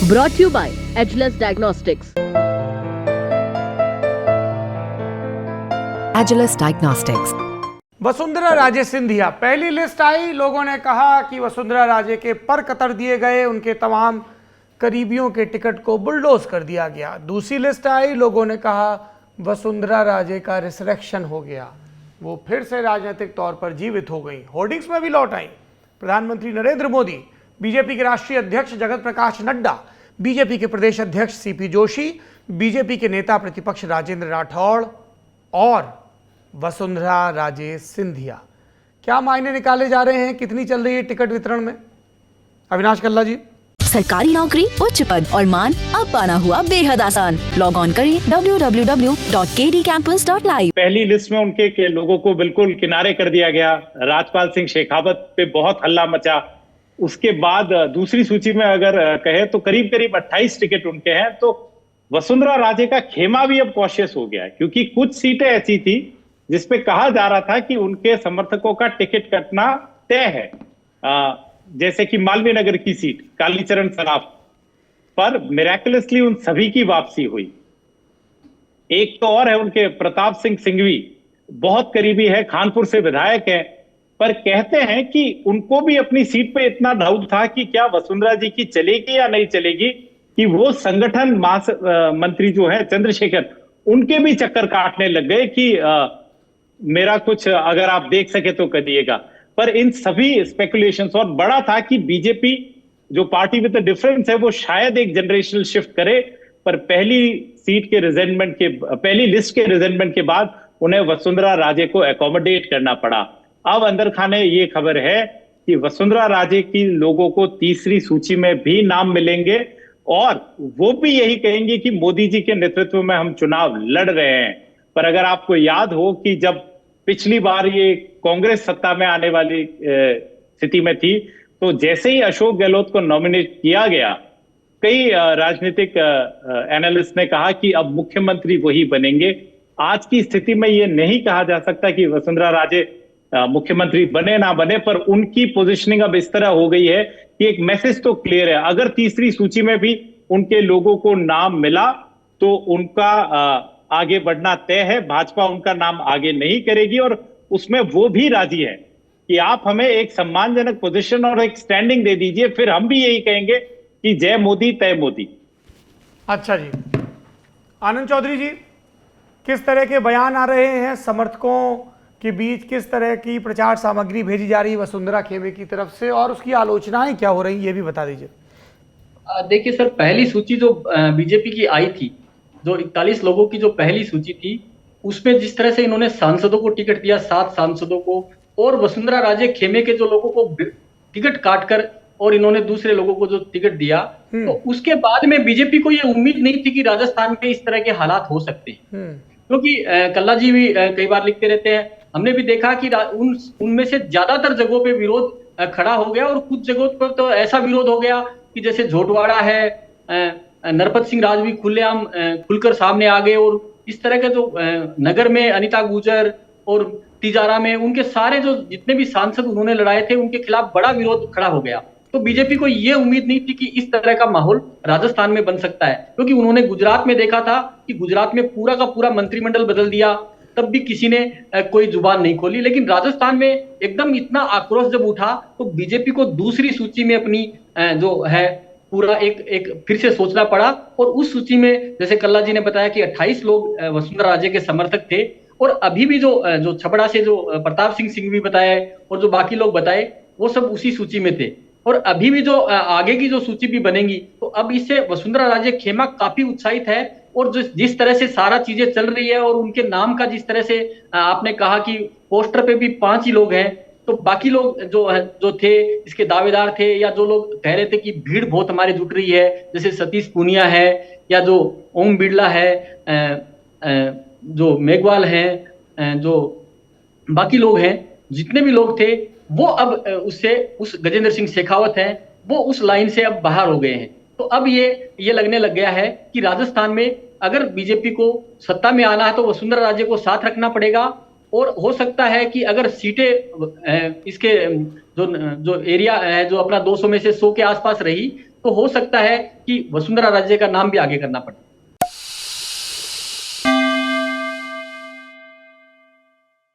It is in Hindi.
Brought to you by Ageless Diagnostics. Ageless Diagnostics. Vasundhara Raje Scindia, पहली लिस्ट आई, लोगों ने कहा कि वसुंधरा राजे के पर कतर दिए गए, उनके तमाम करीबियों के टिकट को बुलडोज कर दिया गया। दूसरी लिस्ट आई, लोगों ने कहा वसुंधरा राजे का रिसरेक्शन हो गया, वो फिर से राजनीतिक तौर पर जीवित हो गई, होर्डिंग्स में भी लौट आई। प्रधानमंत्री नरेंद्र मोदी, बीजेपी के राष्ट्रीय अध्यक्ष जगत प्रकाश नड्डा, बीजेपी के प्रदेश अध्यक्ष सीपी जोशी, बीजेपी के नेता प्रतिपक्ष राजेंद्र राठौड़ और वसुंधरा राजे सिंधिया। क्या मायने निकाले जा रहे हैं, कितनी चल रही है टिकट वितरण में? अविनाश कल्ला जी। सरकारी नौकरी, उच्च पद और मान अब पाना हुआ बेहद आसान। लॉग ऑन करें www.kdcampus.live। पहली लिस्ट में उनके के लोगों को बिल्कुल किनारे कर दिया गया। राजपाल सिंह शेखावत पे बहुत हल्ला मचा। उसके बाद दूसरी सूची में अगर कहे तो करीब करीब 28 टिकट उनके हैं। तो वसुंधरा राजे का खेमा भी अब कॉशियस हो गया, क्योंकि कुछ सीटें ऐसी थी जिसपे कहा जा रहा था कि उनके समर्थकों का टिकट कटना तय है। जैसे कि मालवीय नगर की सीट कालीचरण सराफ पर मिरेकुलसली उन सभी की वापसी हुई। एक तो और है उनके प्रताप सिंह सिंघवी, बहुत करीबी है, कानपुर से विधायक है, पर कहते हैं कि उनको भी अपनी सीट पे इतना डाउट था कि क्या वसुंधरा जी की चलेगी या नहीं चलेगी, कि वो संगठन मंत्री जो है चंद्रशेखर, उनके भी चक्कर काटने लग गए कि मेरा कुछ अगर आप देख सके तो करिएगा। पर इन सभी स्पेकुलेशंस, और बड़ा था कि बीजेपी जो पार्टी विद द डिफरेंस है वो शायद एक जनरेशनल शिफ्ट करे, पर पहली लिस्ट के रिजेंटमेंट के बाद उन्हें वसुंधरा राजे को एकोमोडेट करना पड़ा। अब अंदर खाने ये खबर है कि वसुंधरा राजे की लोगों को तीसरी सूची में भी नाम मिलेंगे, और वो भी यही कहेंगे कि मोदी जी के नेतृत्व में हम चुनाव लड़ रहे हैं। पर अगर आपको याद हो कि जब पिछली बार ये कांग्रेस सत्ता में आने वाली स्थिति में थी, तो जैसे ही अशोक गहलोत को नॉमिनेट किया गया, कई राजनीतिक एनालिस्ट ने कहा कि अब मुख्यमंत्री वही बनेंगे। आज की स्थिति में ये नहीं कहा जा सकता कि वसुंधरा राजे मुख्यमंत्री बने ना बने, पर उनकी पोजीशनिंग अब इस तरह हो गई है कि एक मैसेज तो क्लियर है। अगर तीसरी सूची में भी उनके लोगों को नाम मिला तो उनका आगे बढ़ना तय है। भाजपा उनका नाम आगे नहीं करेगी, और उसमें वो भी राजी है कि आप हमें एक सम्मानजनक पोजीशन और एक स्टैंडिंग दे दीजिए, फिर हम भी यही कहेंगे कि जय मोदी तय मोदी। अच्छा जी, आनंद चौधरी जी, किस तरह के बयान आ रहे हैं समर्थकों के बीच, किस तरह की प्रचार सामग्री भेजी जा रही है वसुंधरा खेमे की तरफ से, और उसकी आलोचनाएं क्या हो रही ये भी बता दीजिए। देखिए सर, पहली सूची जो बीजेपी की आई थी, जो 41 लोगों की जो पहली सूची थी, उसमें जिस तरह से इन्होंने सांसदों को टिकट दिया, 7 सांसदों को, और वसुंधरा राजे खेमे के जो लोगों को टिकट काटकर और इन्होंने दूसरे लोगों को जो टिकट दिया, तो उसके बाद में बीजेपी को ये उम्मीद नहीं थी कि राजस्थान में इस तरह के हालात हो सकते हैं। क्योंकि कल्ला जी भी कई बार लिखते रहते हैं, हमने भी देखा कि उनमें से ज्यादातर जगहों पे विरोध खड़ा हो गया, और कुछ जगहों पर तो ऐसा विरोध हो गया कि जैसे झोटवाड़ा है, नरपत सिंह राज भी खुलेआम खुलकर सामने आ गए, और इस तरह के जो नगर में अनिता गुजर और तिजारा में उनके सारे जो जितने भी सांसद उन्होंने लड़ाए थे, उनके खिलाफ बड़ा विरोध खड़ा हो गया। तो बीजेपी को ये उम्मीद नहीं थी कि इस तरह का माहौल राजस्थान में बन सकता है, क्योंकि उन्होंने गुजरात में देखा था कि गुजरात में पूरा का पूरा मंत्रिमंडल बदल दिया, तब भी किसी ने कोई जुबान नहीं खोली। लेकिन राजस्थान में एकदम इतना आक्रोश जब उठा, तो बीजेपी को दूसरी सूची में अपनी जो है पूरा एक फिर से सोचना पड़ा। और उस सूची में जैसे कल्ला जी ने बताया कि 28 लोग वसुंधरा राजे के समर्थक थे, और अभी भी जो छपड़ा से जो प्रताप सिंह सिंघवी बताए और जो बाकी लोग बताए, वो सब उसी सूची में थे। और अभी भी जो आगे की जो सूची भी बनेगी, तो अब इससे वसुंधरा राजे खेमा काफी उत्साहित है, और जिस तरह से सारा चीजें चल रही है, और उनके नाम का जिस तरह से आपने कहा कि पोस्टर पे भी 5 ही लोग हैं, तो बाकी लोग जो थे इसके दावेदार थे, या जो लोग कह रहे थे कि भीड़ बहुत हमारे जुट रही है, जैसे सतीश पूनिया है, या जो ओम बिरला है, जो मेघवाल हैं, जो बाकी लोग हैं, जितने भी लोग थे, वो अब उस गजेंद्र सिंह शेखावत हैं, वो उस लाइन से अब बाहर हो गए हैं। तो अब ये लगने लग गया है कि राजस्थान में अगर बीजेपी को सत्ता में आना है तो वसुंधरा राजे को साथ रखना पड़ेगा, और हो सकता है कि अगर सीटें इसके जो एरिया है जो अपना 200 में से 100 के आसपास रही, तो हो सकता है कि वसुंधरा राजे का नाम भी आगे करना पड़े।